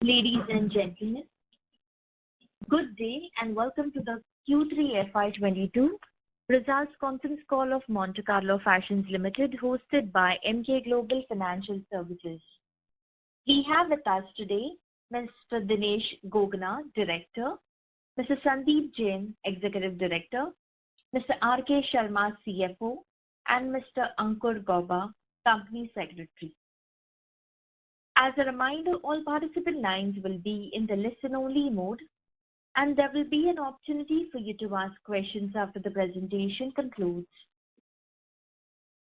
Ladies and gentlemen, good day and welcome to the Q3 FY22 results conference call of Monte Carlo Fashions Limited hosted by Emkay Global Financial Services. We have with us today Mr. Dinesh Gogna, Director, Mr. Sandeep Jain, Executive Director, Mr. R.K. Sharma, CFO, and Mr. Ankur Gauba, Company Secretary. As a reminder, all participant lines will be in the listen-only mode, and there will be an opportunity for you to ask questions after the presentation concludes.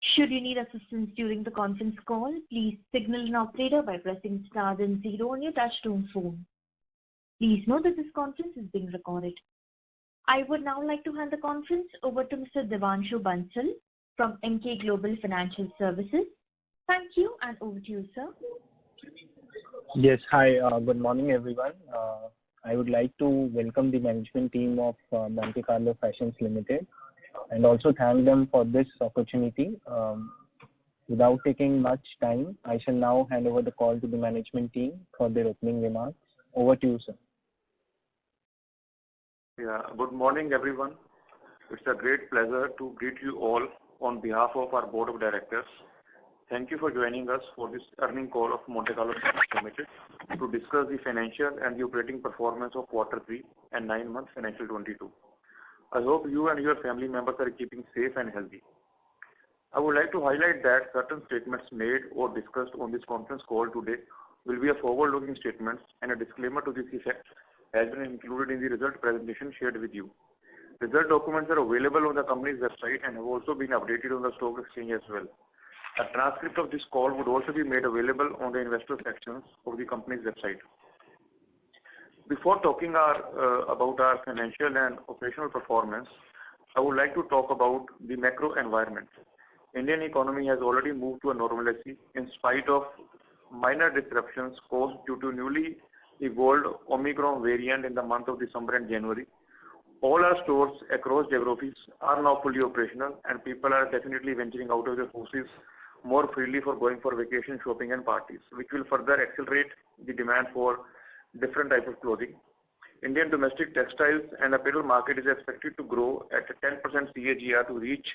Should you need assistance during the conference call, please signal an operator by pressing star then 0 on your touchtone phone. Please note that this conference is being recorded. I would now like to hand the conference over to Mr. Devanshu Bansal from Emkay Global Financial Services. Thank you, and over to you, sir. Yes, hi, good morning everyone. I would like to welcome the management team of Monte Carlo Fashions Limited and also thank them for this opportunity. Without taking much time, I shall now hand over the call to the management team for their opening remarks. Over to you, sir. Yeah, good morning everyone. It's a great pleasure to greet you all on behalf of our board of directors. Thank you for joining us for this earnings call of Monte Carlo Fashions Limited to discuss the financial and the operating performance of Q3 and 9 months financial 22. I hope you and your family members are keeping safe and healthy. I would like to highlight that certain statements made or discussed on this conference call today will be a forward-looking statements, and a disclaimer to this effect has been included in the result presentation shared with you. Result documents are available on the company's website and have also been updated on the stock exchange as well. A transcript of this call would also be made available on the investor sections of the company's website. Before talking about our financial and operational performance, I would like to talk about the macro environment. Indian economy has already moved to a normalcy in spite of minor disruptions caused due to newly evolved Omicron variant in the month of December and January. All our stores across geographies are now fully operational, and people are definitely venturing out of their houses more freely for going for vacation, shopping and parties, which will further accelerate the demand for different types of clothing. Indian domestic textiles and apparel market is expected to grow at a 10% CAGR to reach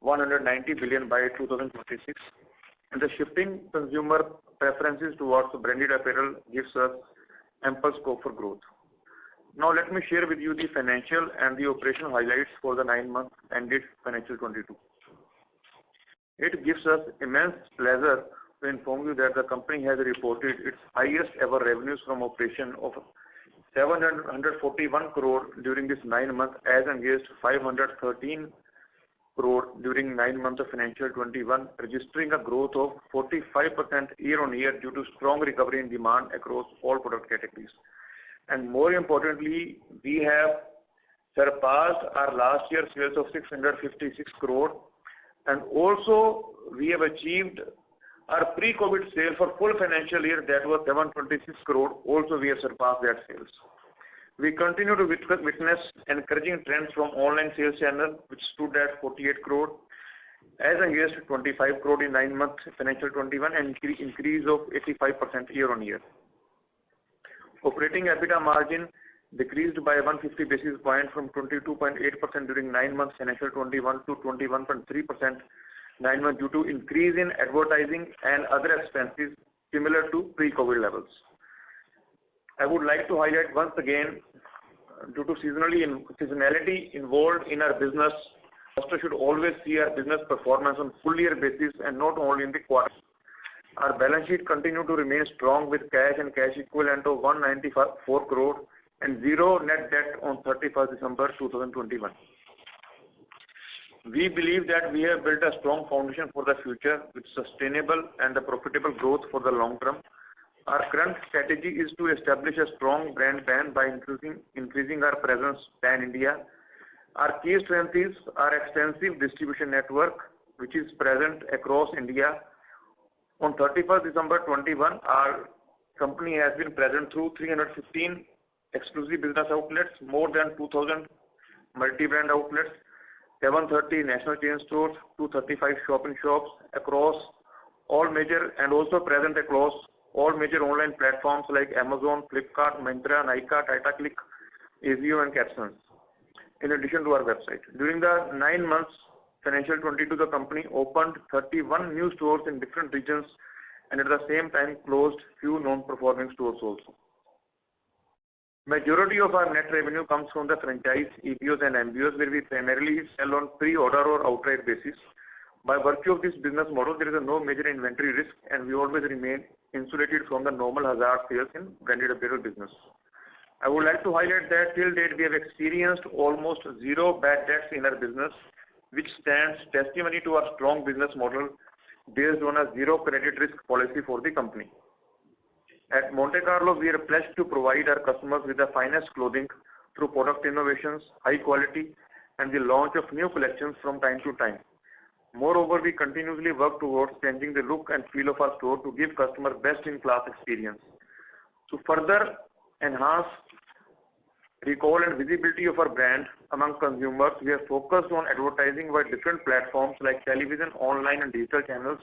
190 billion by 2026. And the shifting consumer preferences towards branded apparel gives us ample scope for growth. Now let me share with you the financial and the operational highlights for the 9 months ended financial 22. It gives us immense pleasure to inform you that the company has reported its highest ever revenues from operation of 741 crore during this 9 months as against 513 crore during 9 months of financial 21, registering a growth of 45% year on year due to strong recovery in demand across all product categories. And more importantly, we have surpassed our last year's sales of 656 crore. And also, we have achieved our pre-COVID sale for full financial year, that was 726 crore. Also, we have surpassed that sales. We continue to witness encouraging trends from online sales channel, which stood at 48 crore, as against 25 crore in 9 months financial 21, and increase of 85% year on year. Operating EBITDA margin decreased by 150 basis points from 22.8% during 9 months financial 21 to 21.3% 9 months due to increase in advertising and other expenses similar to pre-COVID levels. I would like to highlight once again, due to seasonality involved in our business, investors should always see our business performance on full year basis and not only in the quarter. Our balance sheet continued to remain strong with cash and cash equivalent of 194 crore and zero net debt on 31st December 2021. We believe that we have built a strong foundation for the future with sustainable and profitable growth for the long term. Our current strategy is to establish a strong brand by increasing our presence pan-India. Our key strength is our extensive distribution network, which is present across India. On 31st December 21, our company has been present through 315 exclusive business outlets, more than 2,000 multi-brand outlets, 730 national chain stores, 235 shopping shops across all major and also present across all major online platforms like Amazon, Flipkart, Myntra, Nykaa, Tata Click, Azio, and Captions, in addition to our website. During the 9 months financial 22, the company opened 31 new stores in different regions and at the same time closed few non-performing stores also. Majority of our net revenue comes from the franchise, EBOs and MBOs, where we primarily sell on pre-order or outright basis. By virtue of this business model, there is no major inventory risk and we always remain insulated from the normal hazard sales in branded apparel business. I would like to highlight that till date we have experienced almost zero bad debts in our business, which stands testimony to our strong business model based on a zero credit risk policy for the company. At Monte Carlo, we are pledged to provide our customers with the finest clothing through product innovations, high quality, and the launch of new collections from time to time. Moreover, we continuously work towards changing the look and feel of our store to give customers best-in-class experience. To further enhance recall and visibility of our brand among consumers, we are focused on advertising by different platforms like television, online and digital channels,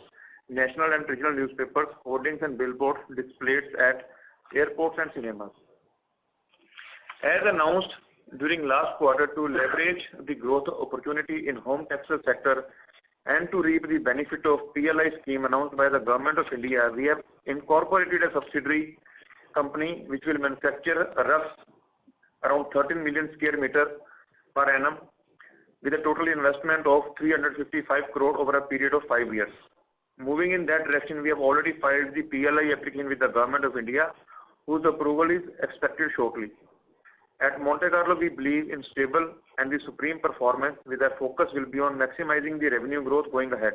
national and regional newspapers, hoardings and billboards displayed at airports and cinemas. As announced during last quarter, to leverage the growth opportunity in home textile sector and to reap the benefit of PLI scheme announced by the Government of India, we have incorporated a subsidiary company which will manufacture ruffs around 13 million square meter per annum with a total investment of 355 crore over a period of 5 years. Moving in that direction, we have already filed the PLI application with the Government of India, whose approval is expected shortly. At Monte Carlo, we believe in stable and the supreme performance, with our focus will be on maximizing the revenue growth going ahead.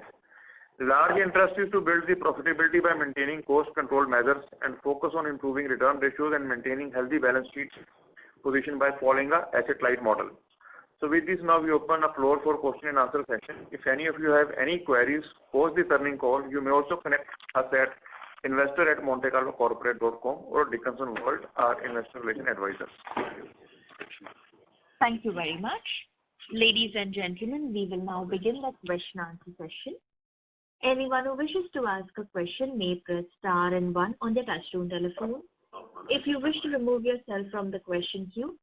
Large interest is to build the profitability by maintaining cost control measures and focus on improving return ratios and maintaining healthy balance sheet position by following a asset-light model. So with this, now we open a floor for question and answer session. If any of you have any queries post this earning call, you may also connect us at investor@montecarlocorporate.com or Dickinson World, our investor relation advisors. Thank you very much. Ladies and gentlemen, we will now begin the question answer session. Anyone who wishes to ask a question may press star and 1 on their touchtone telephone. If you wish to remove yourself from the question queue,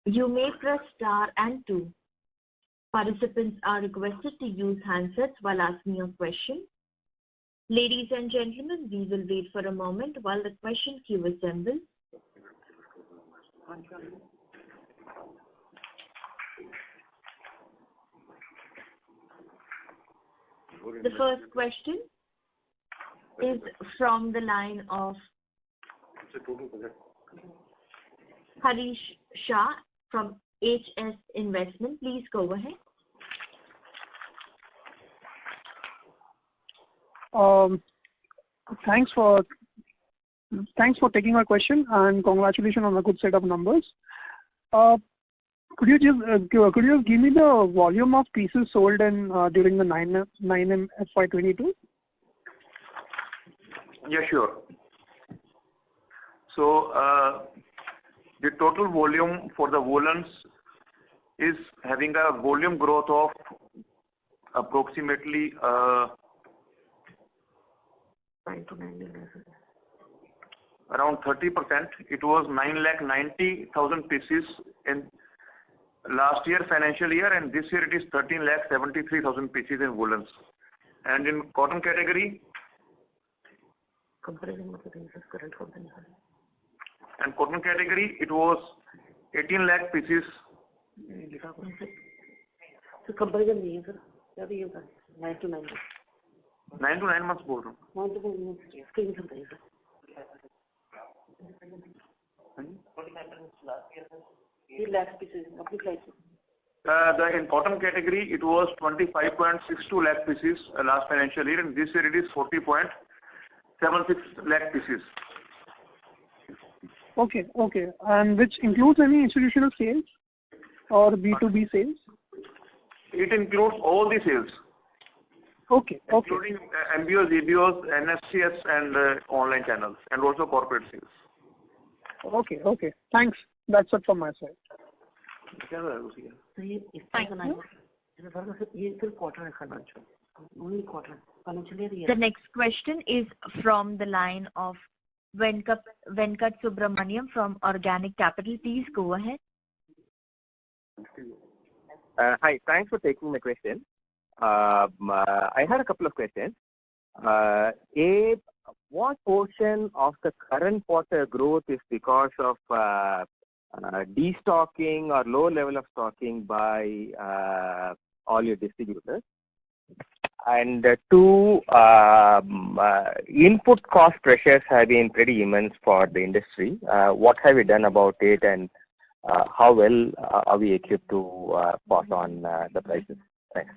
you may press star and 2. Participants are requested to use handsets while asking a question. Ladies and gentlemen, we will wait for a moment while the question queue assembles. The first question is from the line of Harish Shah from HS Investment. Please go ahead. Thanks for taking my question and congratulations on a good set of numbers. Could you just give me the volume of pieces sold in during the 9M FY22? Yeah, sure. So the total volume for the woolens is having a volume growth of approximately around 30%. It was 9,90,000 pieces in last year financial year, and this year it is 13,73,000 pieces in woolens. And in cotton category, it was 18 lakh pieces. So comparison नहीं है sir, क्या भी होगा 9 to 9 9 to 9 months बोल रहा हूँ. 9 to 9 months screen से बताइए सर. ये lakh pieces अपनी फ्लाइट से. In cotton category, it was 25.62 lakh pieces last financial year, and this year it is 40.76 lakh pieces. Okay. And which includes any institutional sales or B2B sales? It includes all the sales. Okay. Including MBOs, EBOs, NFCS, and online channels, and also corporate sales. Okay. Thanks. That's it from my side. तो ये इस तरह का ये सिर्फ quarter है खाना. Only quarter. Financial year. The next question is from the line of Venkat Subramaniam from Organic Capital. Please go ahead. Hi, thanks for taking my question. I had a couple of questions. What portion of the current quarter growth is because of destocking or low level of stocking by all your distributors? And two, input cost pressures have been pretty immense for the industry. What have you done about it, and how well are we equipped to pass on the prices? Thanks.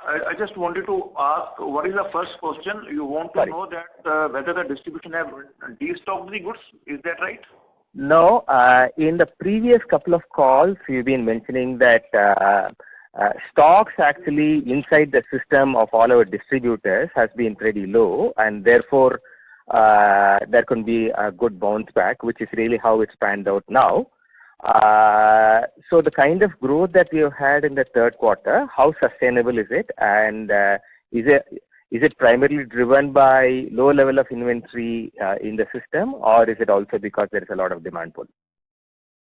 I just wanted to ask, what is the first question? You want to know that whether the distribution have destocked the goods, is that right? No, in the previous couple of calls, you've been mentioning that stocks actually inside the system of all our distributors has been pretty low, and therefore there can be a good bounce back, which is really how it's panned out now. So the kind of growth that we have had in the third quarter, how sustainable is it? And is it primarily driven by low level of inventory in the system, or is it also because there is a lot of demand pull?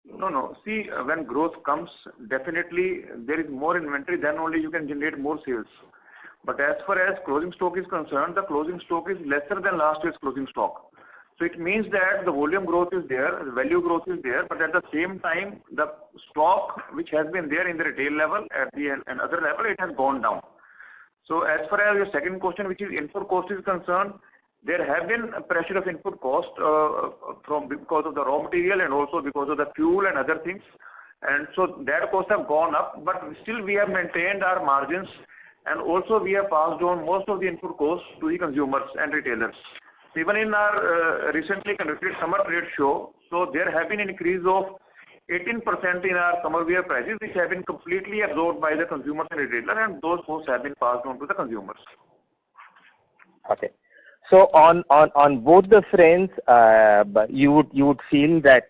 No. See, when growth comes, definitely there is more inventory, then only you can generate more sales. But as far as closing stock is concerned, the closing stock is lesser than last year's closing stock. So it means that the volume growth is there, the value growth is there, but at the same time, the stock which has been there in the retail level at the and other level, it has gone down. So as far as your second question, which is input cost is concerned, there have been a pressure of input cost because of the raw material and also because of the fuel and other things. And so that costs have gone up, but still we have maintained our margins, and also we have passed on most of the input costs to the consumers and retailers. Even in our recently conducted summer trade show, so there have been an increase of 18% in our summer wear prices, which have been completely absorbed by the consumers and retailers, and those costs have been passed on to the consumers. Okay. So on both the fronts, you would feel that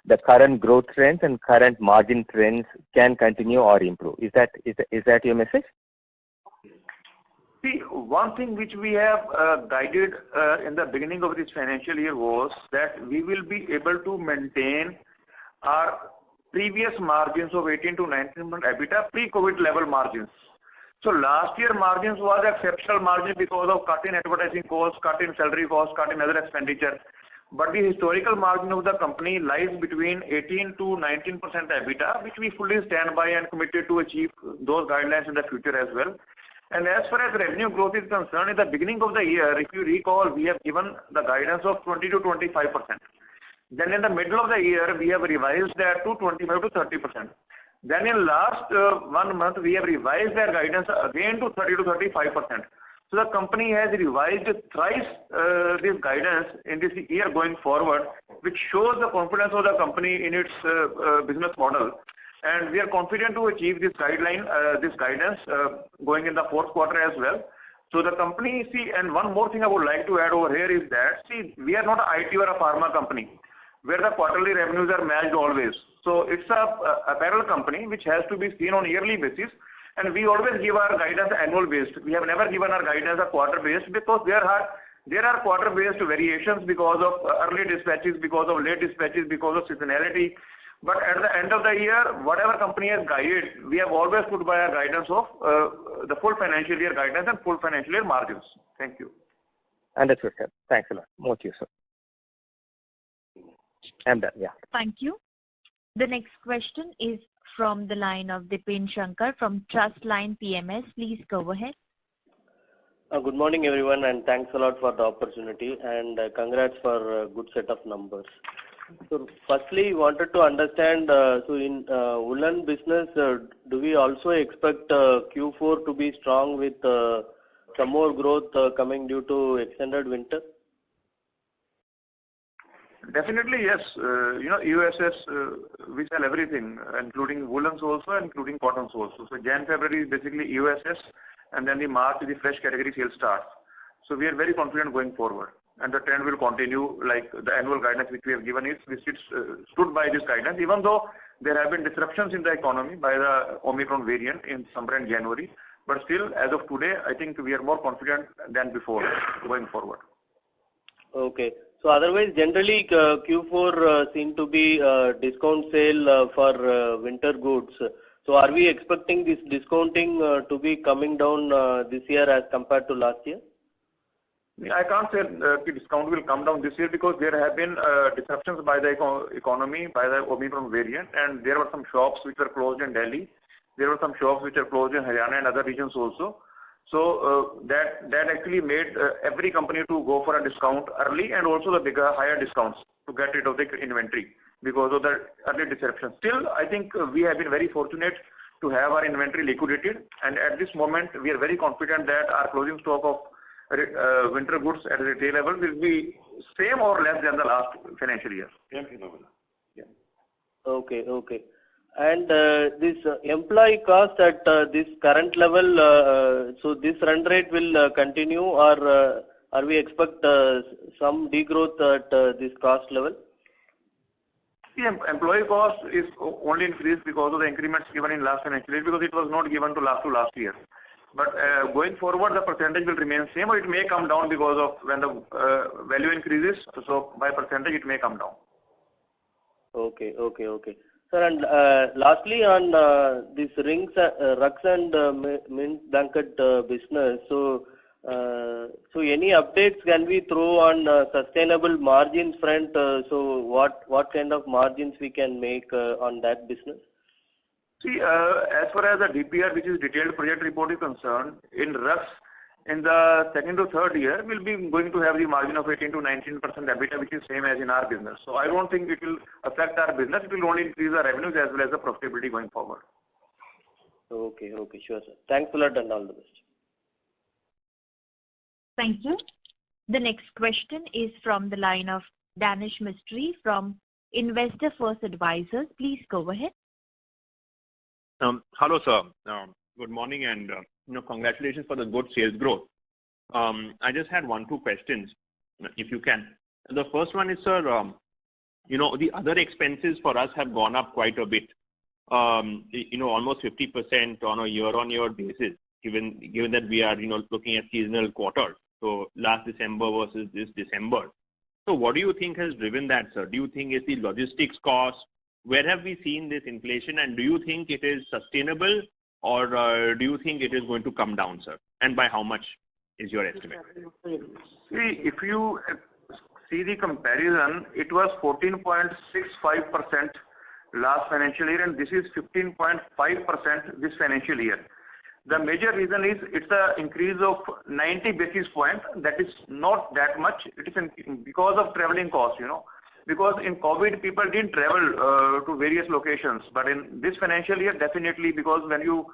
the current growth trends and current margin trends can continue or improve. Is that your message? See, one thing which we have guided in the beginning of this financial year was that we will be able to maintain our previous margins of 18 to 19% EBITDA pre-COVID level margins. So last year margins was exceptional margin because of cut in advertising costs, cut in salary costs, cut in other expenditure. But the historical margin of the company lies between 18 to 19% EBITDA, which we fully stand by and committed to achieve those guidelines in the future as well. And as far as revenue growth is concerned, in the beginning of the year, if you recall, we have given the guidance of 20 to 25%. Then in the middle of the year, we have revised that to 25 to 30%. Then in last 1 month, we have revised their guidance again to 30 to 35%. So the company has revised thrice this guidance in this year going forward, which shows the confidence of the company in its business model. And we are confident to achieve this guideline, this guidance going in the fourth quarter as well. So the company, see, and one more thing I would like to add over here is that, see, we are not an IT or a pharma company where the quarterly revenues are matched always. So it's a apparel company which has to be seen on yearly basis, and we always give our guidance annual based. We have never given our guidance a quarter based because there are quarter based variations because of early dispatches, because of late dispatches, because of seasonality. But at the end of the year, whatever company has guided, we have always put by our guidance of the full financial year guidance and full financial year margins. Thank you. Understood, sir. Thanks a lot. More to you, sir. I'm done, yeah. Thank you. The next question is from the line of Dipen Shankar from Trustline PMS. Please go ahead. Good morning, everyone, and thanks a lot for the opportunity, and congrats for a good set of numbers. So firstly, wanted to understand, so in woolen business, do we also expect Q4 to be strong with some more growth coming due to extended winter? Definitely, yes. USS, we sell everything, including woolens also, including cottons also. So Jan, February is basically USS, and then the March, the fresh category sales starts. So we are very confident going forward. and the trend will continue. Like the annual guidance which we have given is, we stood by this guidance, even though there have been disruptions in the economy by the Omicron variant in somewhere in January. But still, as of today, I think we are more confident than before going forward. Okay. So otherwise, generally Q4 seem to be discount sale for winter goods. So are we expecting this discounting to be coming down this year as compared to last year? I can't say the discount will come down this year because there have been disruptions by the economy, by the Omicron variant, and there were some shops which were closed in Delhi. There were some shops which are closed in Haryana and other regions also. So that actually made every company to go for a discount early, and also the bigger, higher discounts to get rid of the inventory because of the early disruption. Still, I think we have been very fortunate to have our inventory liquidated, and at this moment we are very confident that our closing stock of winter goods at the retail level will be same or less than the last financial year. Yeah. Okay. And this employee cost at this current level, so this run rate will continue, or are we expect some degrowth at this cost level? See, employee cost is only increased because of the increments given in last financial year, because it was not given to last year. But going forward, the percentage will remain same, or it may come down because of when the value increases. So by percentage, it may come down. Okay. Sir, and lastly on this rugs and mint blanket business. So any updates can we throw on sustainable margins front? So what kind of margins we can make on that business? See, as far as the DPR, which is detailed project report, is concerned, in rugs, in the second to third year, we'll be going to have the margin of 18 to 19% EBITDA, which is same as in our business. So I don't think it will affect our business. It will only increase our revenues as well as the profitability going forward. Okay, sure, sir. Thanks a lot and all the best. Thank you. The next question is from the line of Danish Mistry from Investor First Advisors. Please go ahead. Hello, sir. Good morning, and congratulations for the good sales growth. I just had 2 questions, if you can. The first one is, sir, the other expenses for us have gone up quite a bit, almost 50% on a year-on-year basis, given that we are, looking at seasonal quarters. So last December versus this December. So what do you think has driven that, sir? Do you think it's the logistics cost? Where have we seen this inflation, and do you think it is sustainable, or do you think it is going to come down, sir? And by how much is your estimate? See, if you see the comparison, it was 14.65% last financial year, and this is 15.5% this financial year. The major reason is it's an increase of 90 basis points. That is not that much. It is because of traveling costs, Because in COVID, people didn't travel to various locations. But in this financial year, definitely, because when you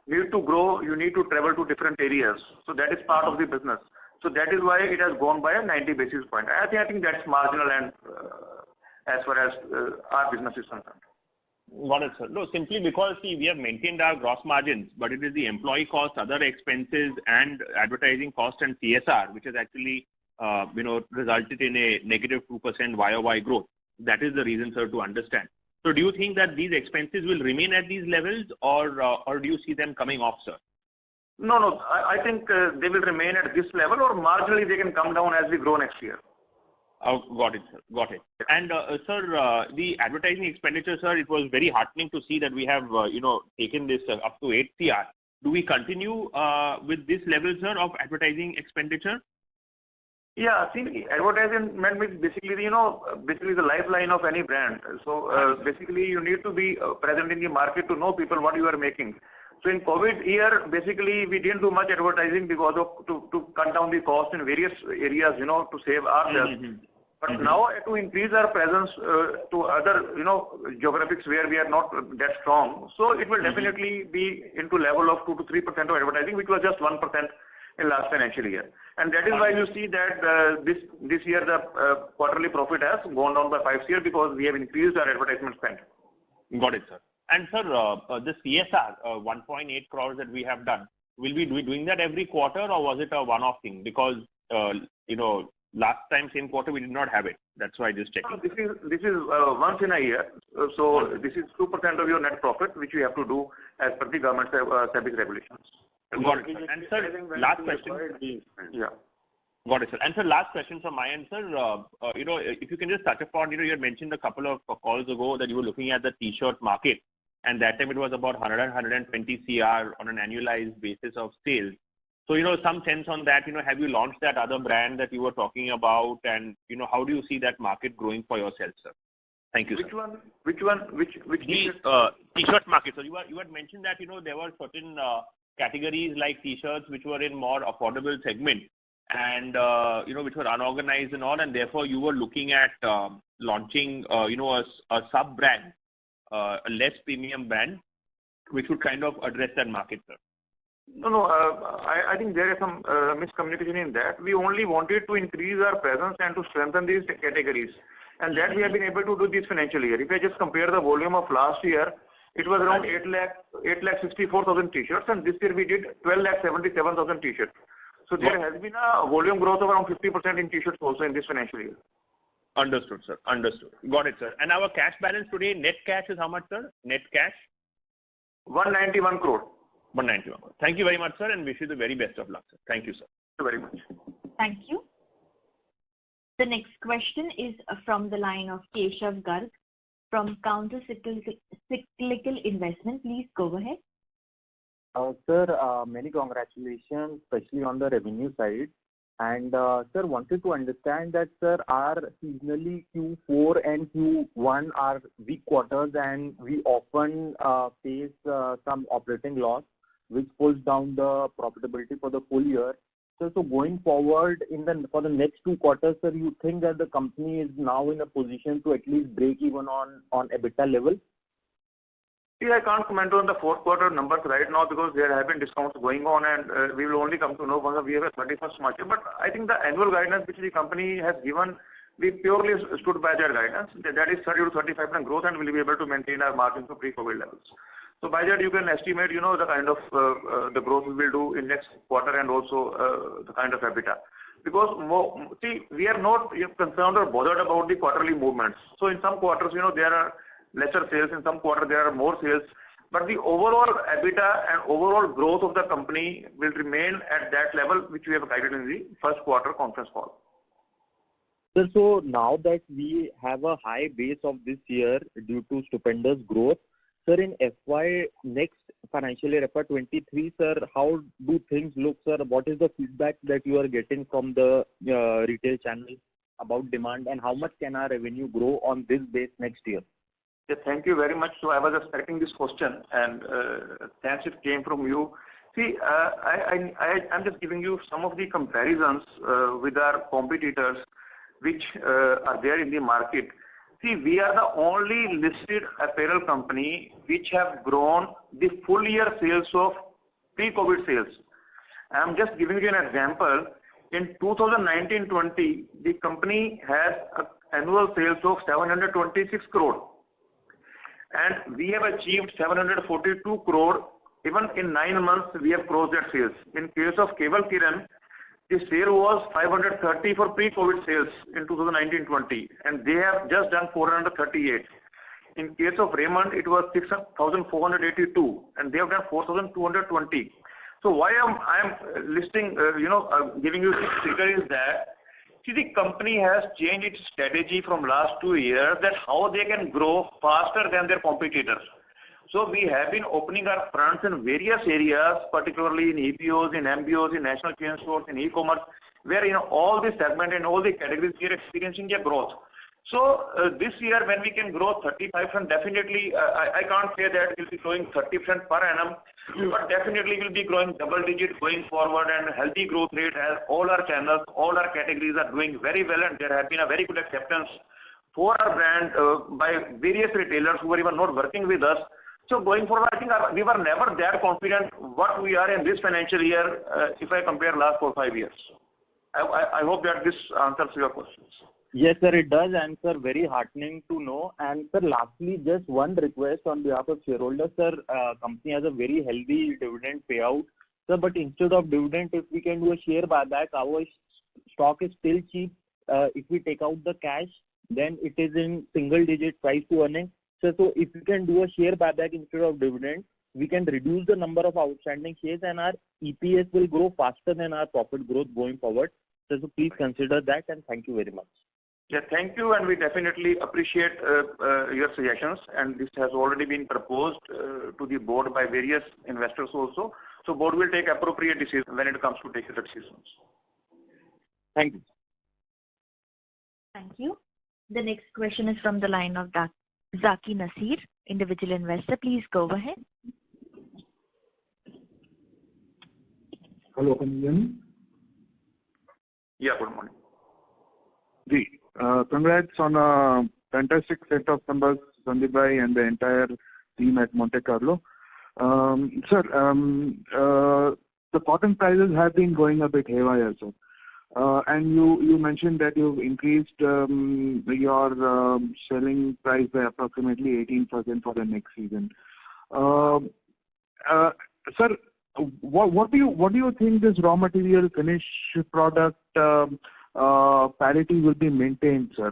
need to grow, you need to travel to different areas. So that is part of the business. So that is why it has gone by a 90 basis point. I think that's marginal, and as far as our business is concerned. Got it, sir. No, simply because, see, we have maintained our gross margins, but it is the employee cost, other expenses, and advertising cost and CSR, which has actually resulted in a negative 2% YOY growth. That is the reason, sir, to understand. So do you think that these expenses will remain at these levels, or do you see them coming off, sir? No. I think they will remain at this level, or marginally they can come down as we grow next year. Oh, got it, sir. Got it. And, sir, the advertising expenditure, sir, it was very heartening to see that we have, taken this up to 8 CR. Do we continue with this level, sir, of advertising expenditure? Yeah, see, advertisement means basically the lifeline of any brand. So basically, you need to be present in the market to know people what you are making. So in COVID year, basically we didn't do much advertising because of to cut down the cost in various areas, to save ourselves. But now to increase our presence to other, geographics where we are not that strong. So it will definitely be into level of 2 to 3% of advertising, which was just 1% in last financial year. And that is why you see that this year the quarterly profit has gone down by 5 CR because we have increased our advertisement spend. Got it, sir. And sir, the CSR 1.8 crores that we have done, will we be doing that every quarter, or was it a one-off thing? Because last time, same quarter, we did not have it. That's why I just checking. This is once in a year. So this is 2% of your net profit, which you have to do as per the government SEBI regulations. Got it, sir. And sir, last question. Yeah. Got it, sir. And sir, last question from my end, sir. If you can just touch upon, you had mentioned a couple of calls ago that you were looking at the T-shirt market, and that time it was about 120 CR on an annualized basis of sales. So, some sense on that, have you launched that other brand that you were talking about, and, how do you see that market growing for yourself, sir? Thank you, sir. Which one? The T-shirt market. So you had mentioned that, there were certain categories like T-shirts which were in more affordable segment, and which were unorganized and all, and therefore you were looking at launching a sub brand, a less premium brand, which would kind of address that market, sir. No. I think there is some miscommunication in that. We only wanted to increase our presence and to strengthen these categories, and that we have been able to do this financial year. If I just compare the volume of last year, it was around 8,64,000 T-shirts, and this year we did 12,77,000 T-shirts. So there has been a volume growth of around 50% in T-shirts also in this financial year. Understood, sir. Understood. Got it, sir. And our cash balance today, net cash is how much, sir? Net cash? 191 crore. 191 crore. Thank you very much, sir, and wish you the very best of luck, sir. Thank you, sir. Thank you very much. Thank you. The next question is from the line of Keshav Garg from Counter Cyclical Investment. Please go ahead. Sir, many congratulations, especially on the revenue side. And sir, wanted to understand that, sir, our seasonally Q4 and Q1 are weak quarters, and we often face some operating loss, which pulls down the profitability for the full year. So going forward for the next 2 quarters, sir, you think that the company is now in a position to at least break even on EBITDA level? See, I can't comment on the fourth quarter numbers right now because there have been discounts going on, and we will only come to know once we have a 31st March. But I think the annual guidance which the company has given, we purely stood by their guidance. That is 30 to 35% growth, and we will be able to maintain our margins to pre-COVID levels. So by that you can estimate, the kind of the growth we will do in next quarter, and also the kind of EBITDA. Because we are not concerned or bothered about the quarterly movements. So in some quarters, there are lesser sales, in some quarter there are more sales, but the overall EBITDA and overall growth of the company will remain at that level which we have guided in the first quarter conference call. Sir, so now that we have a high base of this year due to stupendous growth, sir, in next financial year, FY23, sir, how do things look, sir? What is the feedback that you are getting from the retail channel about demand, and how much can our revenue grow on this base next year? Yeah, thank you very much. So I was expecting this question, and thanks it came from you. See, I'm just giving you some of the comparisons with our competitors which are there in the market. See, we are the only listed apparel company which have grown the full year sales of pre-COVID sales. I'm just giving you an example. In 2019-20, the company has annual sales of 726 crore. And we have achieved 742 crore. Even in 9 months, we have closed that sales. In case of Cable Kiran, the sale was 530 for pre-COVID sales in 2019-20, and they have just done 438. In case of Raymond, it was 6,482, and they have done 4,220. So why I am listing, giving you this figure is that, see, the company has changed its strategy from last 2 years, that how they can grow faster than their competitors. So we have been opening our fronts in various areas, particularly in EBOs, in MBOs, in national chain stores, in e-commerce, where all the segment and all the categories we are experiencing their growth. So this year when we can grow 35%, definitely I can't say that we'll be growing 30% per annum, but definitely we'll be growing double digit going forward, and healthy growth rate as all our channels, all our categories are doing very well, and there has been a very good acceptance for our brand by various retailers who were even not working with us. So going forward, I think we were never that confident what we are in this financial year if I compare last 4 or 5 years. I hope that this answers your questions. Yes, sir, it does, and sir, very heartening to know. And sir, lastly, just one request on behalf of shareholders, sir. Company has a very healthy dividend payout, sir. But instead of dividend, if we can do a share buyback, our stock is still cheap. if we take out the cash, then it is in single digit price to earnings. So if we can do a share buyback instead of dividend, we can reduce the number of outstanding shares and our EPS will grow faster than our profit growth going forward. So please consider that, and thank you very much. Yeah, thank you, and we definitely appreciate your suggestions, and this has already been proposed to the board by various investors also. So board will take appropriate decisions when it comes to take the decisions. Thank you. Thank you. The next question is from the line of Zaki Nasir, individual investor. Please go ahead. Hello, can you hear me? Yeah, good morning. Congrats on a fantastic set of numbers, Sandeep Bhai and the entire team at Monte Carlo. Sir, the cotton prices have been going a bit haywire, sir. And you mentioned that you've increased your selling price by approximately 18% for the next season. Sir, what do you think this raw material finish product parity will be maintained, sir?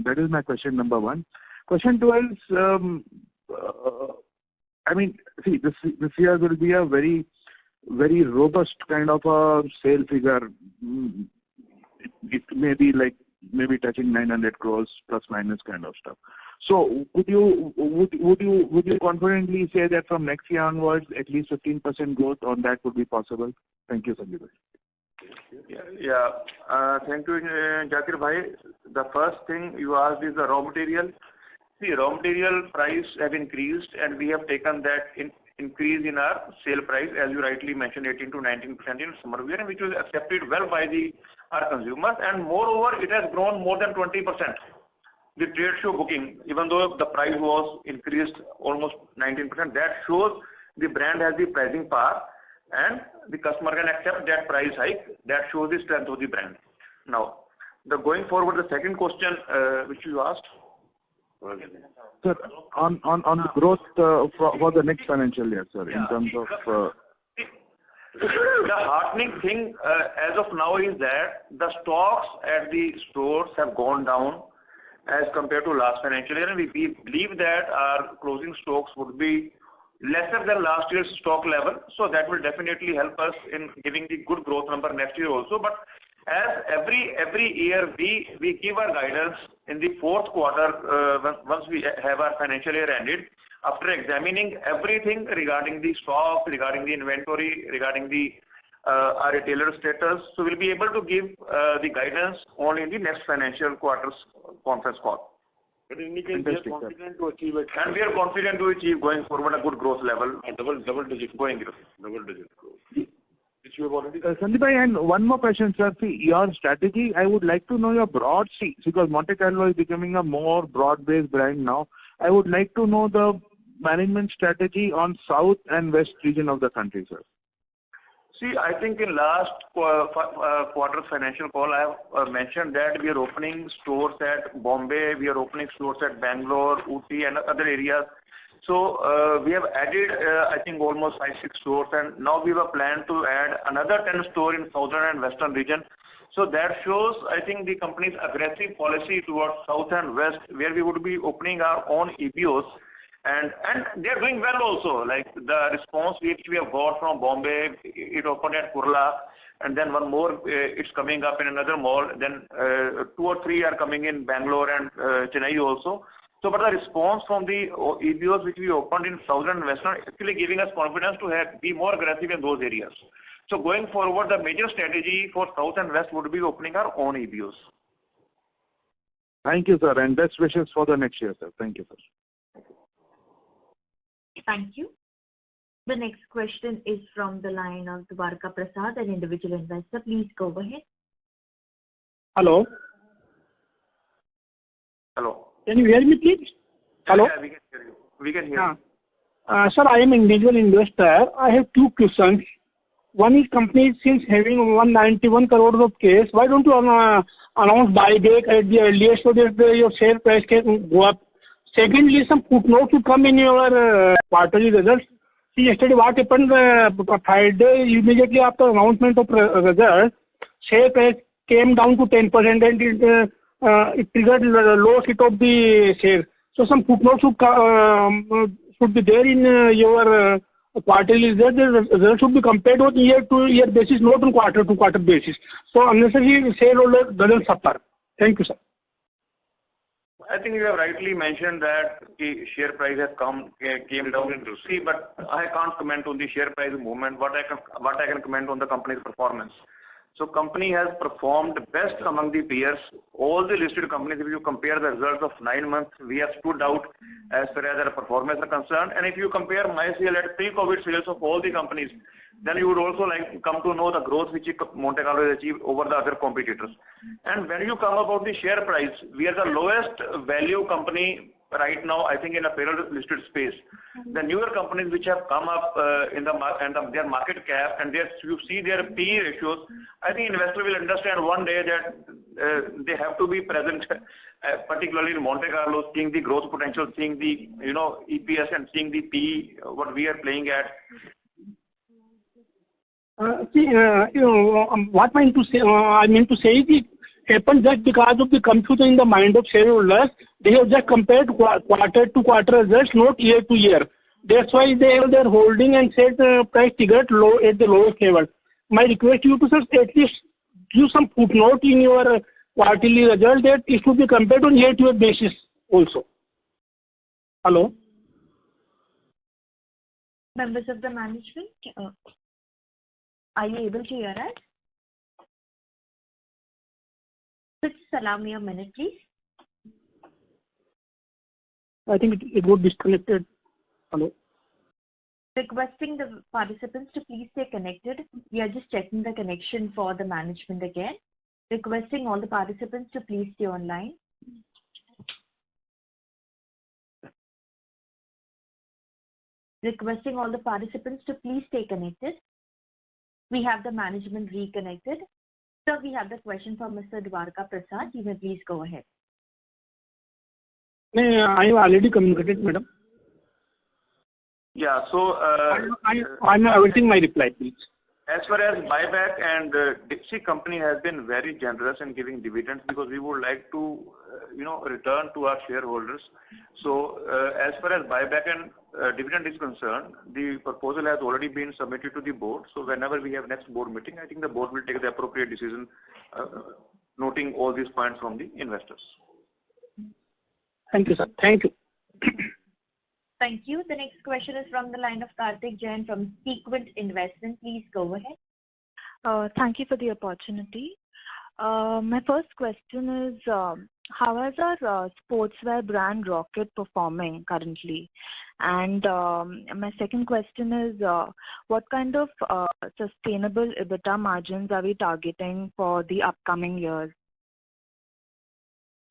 That is my question number one. Question two is, I mean, see, this year will be a very robust kind of a sale figure. It may be like maybe touching 900 crores plus minus kind of stuff. So would you confidently say that from next year onwards at least 15% growth on that would be possible? Thank you, Sandeep Bhai. Thank you, Zakir Bhai. The first thing you asked is the raw material. See, raw material price have increased, and we have taken that increase in our sale price, as you rightly mentioned, 18 to 19% in summer wear, which was accepted well by our consumers, and moreover, it has grown more than 20%. The trade show booking, even though the price was increased almost 19%, that shows the brand has the pricing power, and the customer can accept that price hike. That shows the strength of the brand. Now, going forward, the second question which you asked. Sir, on growth for the next financial year, sir, in terms of. The heartening thing as of now is that the stocks at the stores have gone down as compared to last financial year, and we believe that our closing stocks would be lesser than last year's stock level. So that will definitely help us in giving the good growth number next year also. But as every year we give our guidance in the fourth quarter once we have our financial year ended, after examining everything regarding the stock, regarding the inventory, regarding the our retailer status. So we'll be able to give the guidance only in the next financial quarter's conference call. But in any case, we are confident to achieve it. And we are confident to achieve going forward a good growth level, double digit growth. Which you have already. Sandeep Bhai, and one more question, sir. See, your strategy, I would like to know your broad because Monte Carlo is becoming a more broad-based brand now. I would like to know the management strategy on south and west region of the country, sir. See, I think in last quarter's financial call, I have mentioned that we are opening stores at Bombay, we are opening stores at Bangalore, Ooty, and other areas. So we have added, I think, almost 5-6 stores, and now we have a plan to add another 10 stores in southern and western region. So that shows, I think, the company's aggressive policy towards south and west, where we would be opening our own EBOs. And they are doing well also. Like the response which we have got from Bombay, it opened at Kurla, and then one more it's coming up in another mall. Then 2 or 3 are coming in Bangalore and Chennai also. So, but the response from the EBOs which we opened in southern and western actually giving us confidence to be more aggressive in those areas. So going forward, the major strategy for south and west would be opening our own EBOs. Thank you, sir, and best wishes for the next year, sir. Thank you, sir. Thank you. The next question is from the line of Dwarka Prasad, an individual investor. Please go ahead. Hello. Hello. Can you hear me, please? Hello. Yeah, we can hear you. We can hear you. Sir, I am an individual investor. I have 2 questions. One is company since having 191 crores of cash, why don't you announce buyback at the earliest so that your share price can go up? Secondly, some footnote to come in your quarterly results. See, yesterday what happened, Friday, immediately after announcement of results, share price came down to 10% and it triggered the low hit of the share. So some footnotes should be there in your quarterly result. The result should be compared on year-to-year basis, not on quarter-to-quarter basis. So unnecessarily shareholder doesn't suffer. Thank you, sir. I think you have rightly mentioned that the share price has came down into C, but I can't comment on the share price movement. What I can comment on the company's performance. So company has performed best among the peers. All the listed companies, if you compare the results of 9 months, we have stood out as far as our performance are concerned. And if you compare my sale at pre-COVID sales of all the companies, then you would also like come to know the growth which Monte Carlo has achieved over the other competitors. And when you come about the share price, we are the lowest value company right now, I think, in a parallel listed space. The newer companies which have come up in their market cap and you see their PE ratios, I think investor will understand one day that they have to be present, particularly in Monte Carlo, seeing the growth potential, seeing the EPS and seeing the PE what we are playing at. What I mean to say is it happens just because of the confusion in the mind of shareholders. They have just compared quarter-to-quarter results, not year-to-year. That's why they have their holding and said price triggered low at the lowest level. My request to you to sir, at least give some footnote in your quarterly result that it should be compared on year-to-year basis also. Hello? Members of the management, are you able to hear us? Just allow me a minute, please. I think it got disconnected. Hello? Requesting the participants to please stay connected. We are just checking the connection for the management again. Requesting all the participants to please stay online. Requesting all the participants to please stay connected. We have the management reconnected. Sir, we have the question from Mr. Dwarka Prasad. You may please go ahead. I have already communicated, madam. Yeah, so I'm awaiting my reply, please. As far as buyback and Dipsy company has been very generous in giving dividends because we would like to, return to our shareholders. So as far as buyback and dividend is concerned, the proposal has already been submitted to the board. So whenever we have next board meeting, I think the board will take the appropriate decision, noting all these points from the investors. Thank you, sir. Thank you. Thank you. The next question is from the line of Karthik Jain from Sequent Investment. Please go ahead. Thank you for the opportunity. My first question is, how is our sportswear brand Rocket performing currently? And my second question is, what kind of sustainable EBITDA margins are we targeting for the upcoming years?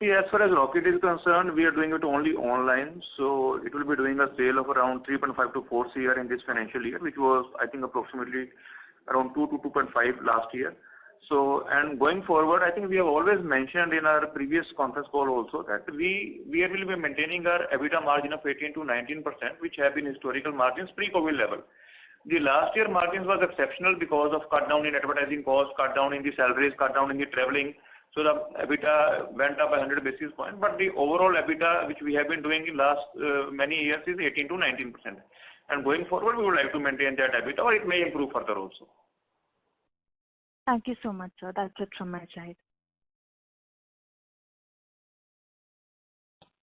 As far as Rocket is concerned, we are doing it only online. So it will be doing a sale of around 3.5 to 4 CR in this financial year, which was, I think, approximately around 2 to 2.5 last year. So, and going forward, I think we have always mentioned in our previous conference call also that we will be maintaining our EBITDA margin of 18 to 19%, which have been historical margins pre-COVID level. The last year margins was exceptional because of cut down in advertising costs, cut down in the salaries, cut down in the traveling. So the EBITDA went up by 100 basis points, but the overall EBITDA which we have been doing in last many years is 18 to 19%. And going forward, we would like to maintain that EBITDA, or it may improve further also. Thank you so much, sir. That's it from my side.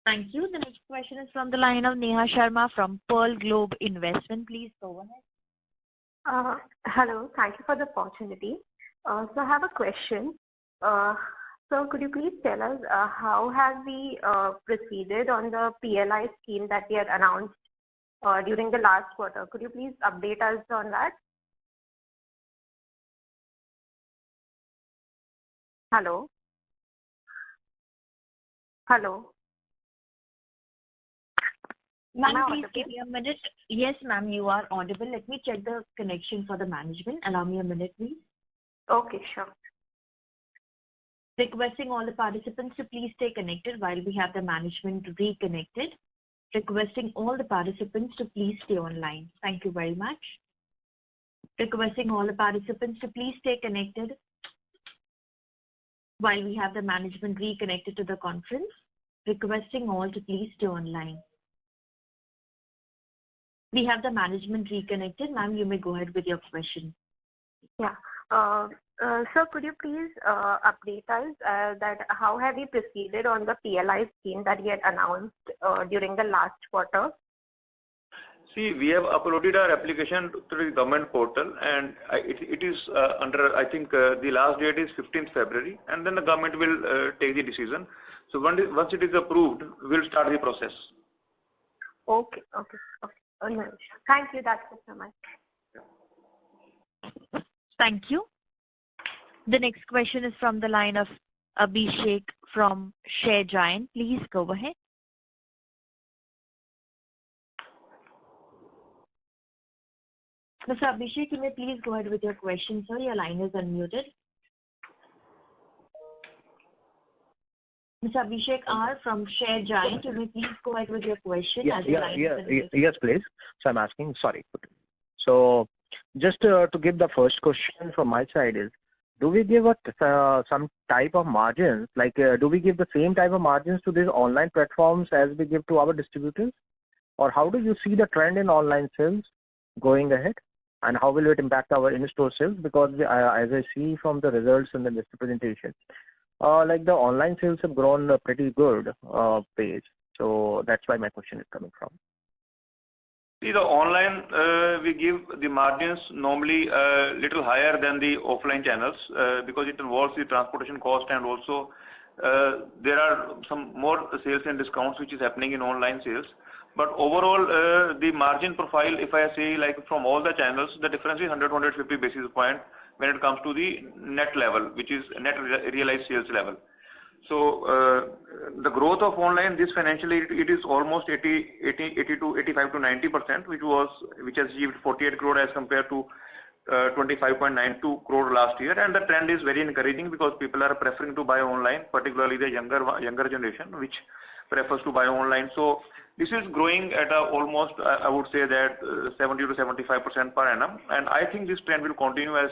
Thank you. The next question is from the line of Neha Sharma from Pearl Globe Investment. Please go ahead. Hello. Thank you for the opportunity. So I have a question. So could you please tell us how have we proceeded on the PLI scheme that we had announced during the last quarter? Could you please update us on that? Hello? Hello? Ma'am, please give me a minute. Yes, ma'am, you are audible. Let me check the connection for the management. Allow me a minute, please. Okay, sure. Requesting all the participants to please stay connected while we have the management reconnected. Requesting all the participants to please stay online. Thank you very much. Requesting all the participants to please stay connected. while we have the management reconnected to the conference, requesting all to please stay online. We have the management reconnected. Ma'am, you may go ahead with your question. Yeah. Sir, could you please update us that how have you proceeded on the PLI scheme that you had announced during the last quarter? See, we have uploaded our application to the government portal, and it is under, I think the last date is 15th February, and then the government will take the decision. So once it is approved, we'll start the process. Okay. Oh, no. Thank you. That's it so much. Thank you. The next question is from the line of Abhishek from Share Giant. Please go ahead. Mr. Abhishek, you may please go ahead with your question, sir. Your line is unmuted. Mr. Abhishek R from Share Giant, you may please go ahead with your question. Yes, please. So I'm asking, sorry. So just to give the first question from my side is, do we give some type of margins, like do we give the same type of margins to these online platforms as we give to our distributors? Or how do you see the trend in online sales going ahead? And how will it impact our in-store sales? Because as I see from the results in the presentation, like the online sales have grown pretty good pace. So that's why my question is coming from. See, the online, we give the margins normally a little higher than the offline channels because it involves the transportation cost, and also there are some more sales and discounts which is happening in online sales. But overall, the margin profile, if I say like from all the channels, the difference is 100-150 basis point when it comes to the net level, which is net realized sales level. So the growth of online this financially, it is almost 85 to 90%, which has yielded 48 crore as compared to 25.92 crore last year, and the trend is very encouraging because people are preferring to buy online, particularly the younger generation, which prefers to buy online. So this is growing at almost, I would say that 70 to 75% per annum, and I think this trend will continue as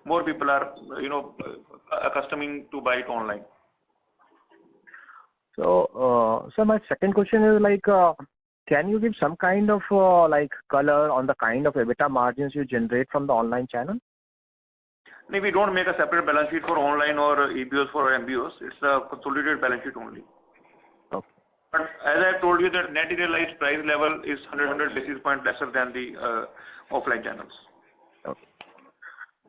more people are, accustoming to buy it online. So, so my second question is like, can you give some kind of like color on the kind of EBITDA margins you generate from the online channel? No, we don't make a separate balance sheet for online or EBOs for MBOs. It's a consolidated balance sheet only. Okay. But as I told you, that net realized price level is 100 basis point lesser than the offline channels. Okay.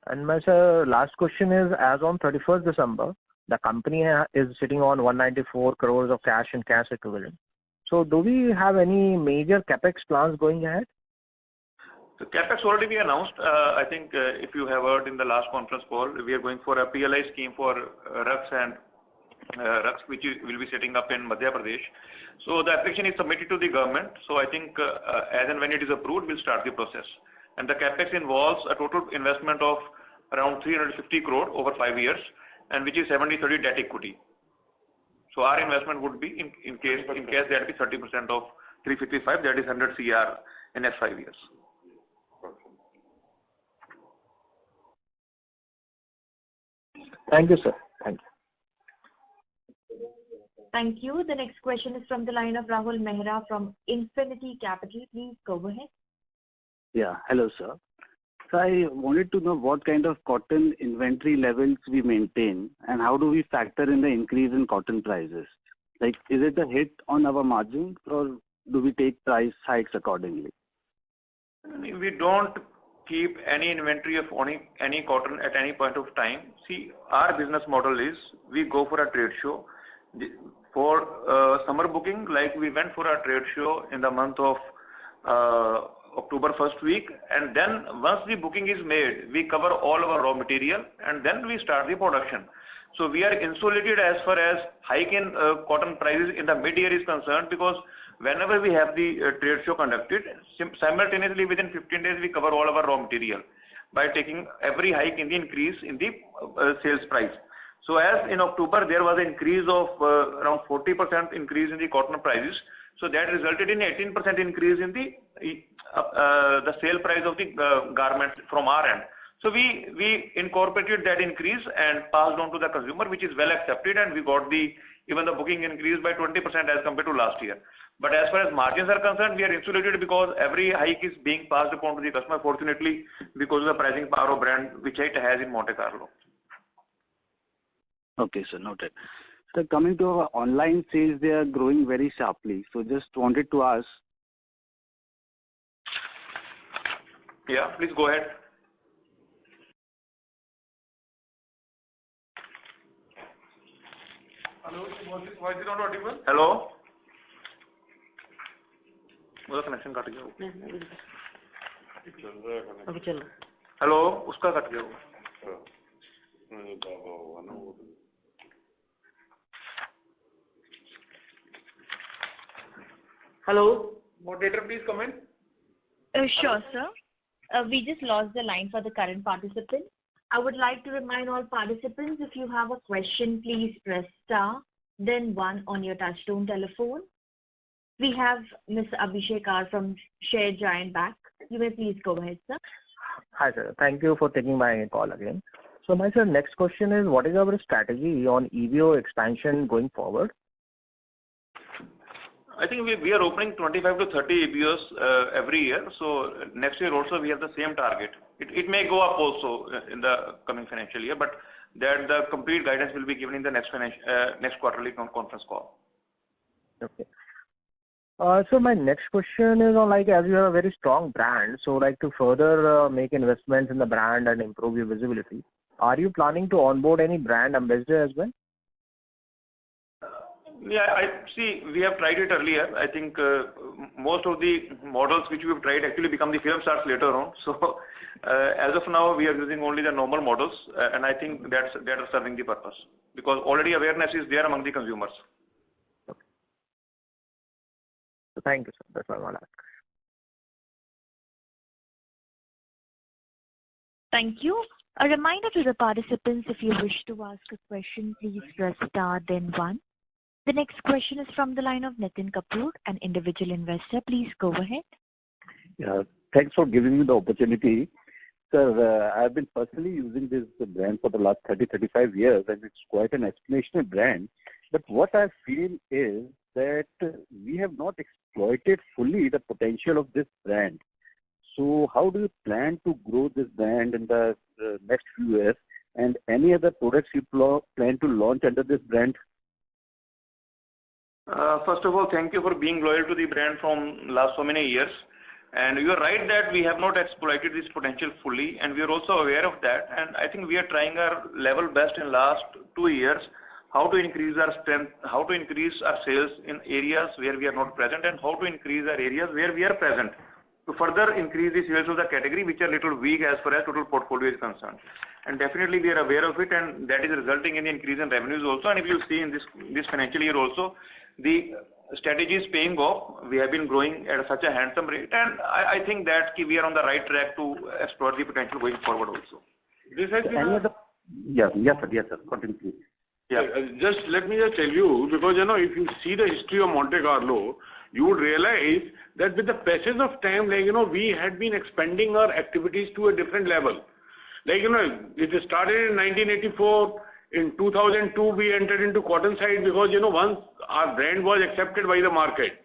And my last question is, as on 31st December, the company is sitting on 194 crores of cash and cash equivalent. So do we have any major capex plans going ahead? So capex already we announced. I think if you have heard in the last conference call, we are going for a PLI scheme for rugs and rugs, which will be setting up in Madhya Pradesh. So the application is submitted to the government. So I think as and when it is approved, we'll start the process. And the capex involves a total investment of around 350 crore over 5 years, and which is 70-30 debt equity. So our investment would be in case that be 30% of 355, that is 100 CR in next 5 years. Thank you, sir. Thank you. Thank you. The next question is from the line of Rahul Mehra from Infinity Capital. Please go ahead. Yeah. Hello, sir. So I wanted to know what kind of cotton inventory levels we maintain and how do we factor in the increase in cotton prices? Like, is it a hit on our margins or do we take price hikes accordingly? We don't keep any inventory of any cotton at any point of time. See, our business model is we go for a trade show. For summer booking, like we went for a trade show in the month of October first week, and then once the booking is made, we cover all our raw material and then we start the production. So we are insulated as far as hike in cotton prices in the mid-year is concerned, because whenever we have the trade show conducted, simultaneously within 15 days we cover all of our raw material by taking every hike in the increase in the sales price. So as in October there was an increase of around 40% increase in the cotton prices. So that resulted in 18% increase in the sale price of the garment from our end. So we incorporated that increase and passed on to the consumer, which is well accepted, and we got even the booking increased by 20% as compared to last year. But as far as margins are concerned, we are insulated because every hike is being passed upon to the customer, fortunately, because of the pricing power of brand which it has in Monte Carlo. Okay, sir, noted. So coming to our online sales, they are growing very sharply. So just wanted to ask. Yeah, please go ahead. Hello, why is it not audible? Hello? वो connection cut गया अभी चल रहा hello उसका cut गया hello moderator please comment. Sure, sir. We just lost the line for the current participant. I would like to remind all participants, if you have a question, please press star, then 1 on your touchtone telephone. We have Ms. Abhishek R from Share Giant back. You may please go ahead, sir. Hi, sir. Thank you for taking my call again. So my sir, next question is, what is our strategy on EBO expansion going forward? I think we are opening 25 to 30 EBOs every year. So next year also we have the same target. It may go up also in the coming financial year, but that the complete guidance will be given in the next quarterly conference call. Okay. So my next question is on, like, as you have a very strong brand, so like to further make investments in the brand and improve your visibility, are you planning to onboard any brand ambassador as well? Yeah, I see. We have tried it earlier. I think most of the models which we have tried actually become the film stars later on. So as of now, we are using only the normal models, and I think that is serving the purpose because already awareness is there among the consumers. Okay. So thank you, sir. That's all I want to ask. Thank you. A reminder to the participants, if you wish to ask a question, please press star then 1. The next question is from the line of Nitin Kapoor, an individual investor. Please go ahead. Yeah, thanks for giving me the opportunity. Sir, I've been personally using this brand for the last 30-35 years, and it's quite an aspirational brand. But what I feel is that we have not exploited fully the potential of this brand. So how do you plan to grow this brand in the next few years? And any other products you plan to launch under this brand? First of all, thank you for being loyal to the brand from last so many years. And you are right that we have not exploited this potential fully, and we are also aware of that. And I think we are trying our level best in last 2 years, how to increase our strength, how to increase our sales in areas where we are not present, and how to increase our areas where we are present, to further increase the sales of the category, which are little weak as far as total portfolio is concerned. And definitely we are aware of it, and that is resulting in the increase in revenues also. And if you see in this financial year also, the strategy is paying off. We have been growing at such a handsome rate, and I think that we are on the right track to explore the potential going forward also. This has been yes, sir. Continue, please. Yeah. Just let me just tell you, because if you see the history of Monte Carlo, you would realize that with the passage of time, we had been expanding our activities to a different level. It started in 1984. In 2002, we entered into cotton side because, once our brand was accepted by the market.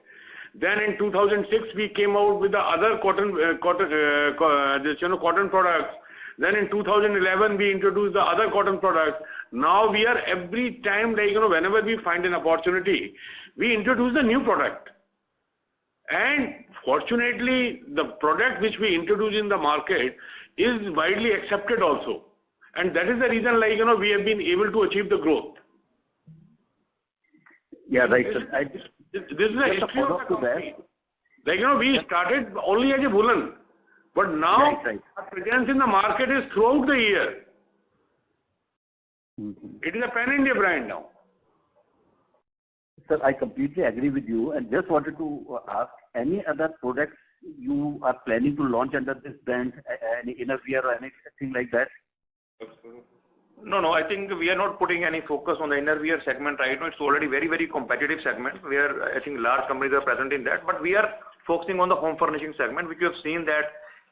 Then in 2006, we came out with the other cotton products. Then in 2011, we introduced the other cotton products. Now we are every time, whenever we find an opportunity, we introduce the new product. And fortunately, the product which we introduce in the market is widely accepted also. And that is the reason, we have been able to achieve the growth. Yeah, right. This is a history of the company. We started only as a woolen, but now our presence in the market is throughout the year. It is a pan-India brand now. Sir, I completely agree with you, and just wanted to ask, any other products you are planning to launch under this brand, any innerwear or anything like that? No, I think we are not putting any focus on the innerwear segment right now. It's already very, very competitive segment where I think large companies are present in that. But we are focusing on the home furnishing segment, which you have seen that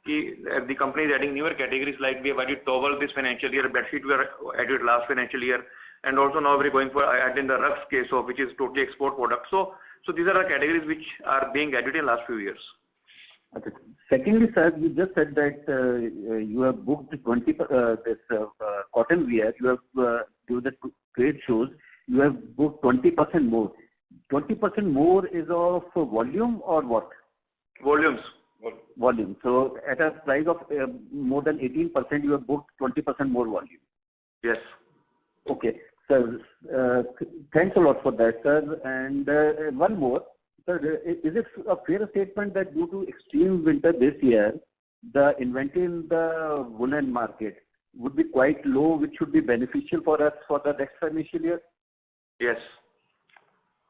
the company is adding newer categories, like we have added towel this financial year, bedsheet we added last financial year, and also now we're going for adding the rugs case of which is totally export product. So these are the categories which are being added in last few years. Okay. Secondly, sir, you just said that you have booked 20 cotton wear. You have do the trade shows. You have booked 20% more. 20% more is of volume or what? Volumes. Volume. So at a price of more than 18%, you have booked 20% more volume. Yes. Okay, sir. Thanks a lot for that, sir. And one more. Sir, is it a fair statement that due to extreme winter this year, the inventory in the woolen market would be quite low, which should be beneficial for us for the next financial year? Yes.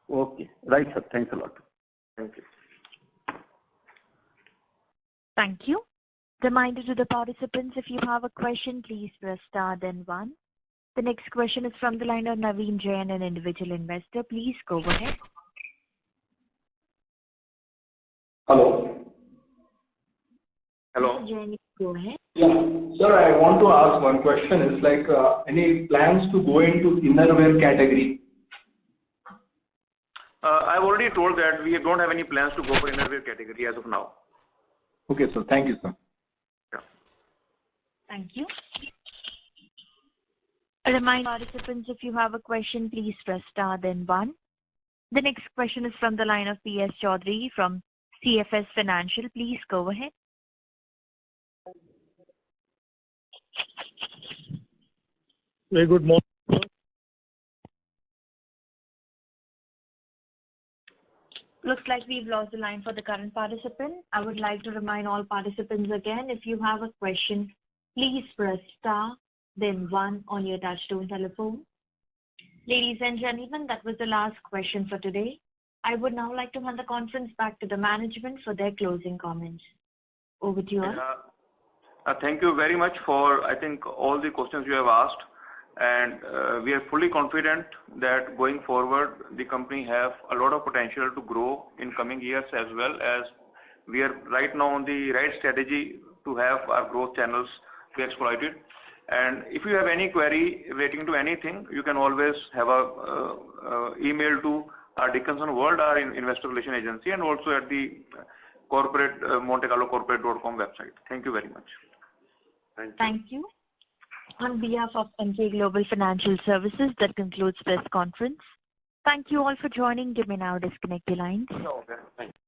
Okay. Right, sir. Thanks a lot. Thank you. Thank you. Reminder to the participants, if you have a question, please press star then 1. The next question is from the line of Naveen Jain, an individual investor. Please go ahead. Hello. Mr. Jain, go ahead. Yeah. Sir, I want to ask one question. It's like any plans to go into innerwear category? I've already told that we don't have any plans to go for innerwear category as of now. Okay, sir. Thank you, sir. Yeah. Thank you. A reminder, participants, if you have a question, please press star then 1. The next question is from the line of P.S. Chaudhary from CFS Financial. Please go ahead. Very good morning. Looks like we've lost the line for the current participant. I would like to remind all participants again, if you have a question, please press star, then 1 on your touchtone telephone. Ladies and gentlemen, that was the last question for today. I would now like to hand the conference back to the management for their closing comments. Over to you all. Thank you very much for, I think, all the questions you have asked. And we are fully confident that going forward, the company have a lot of potential to grow in coming years, as well as we are right now on the right strategy to have our growth channels be exploited. And if you have any query relating to anything, you can always have a email to our Dickinson World, our investor relation agency, and also at the corporate montecarlocorporate.com website. Thank you very much. Thank you. On behalf of Emkay Global Financial Services, that concludes this conference. Thank you all for joining. You may now disconnect your lines. Okay. Thank you.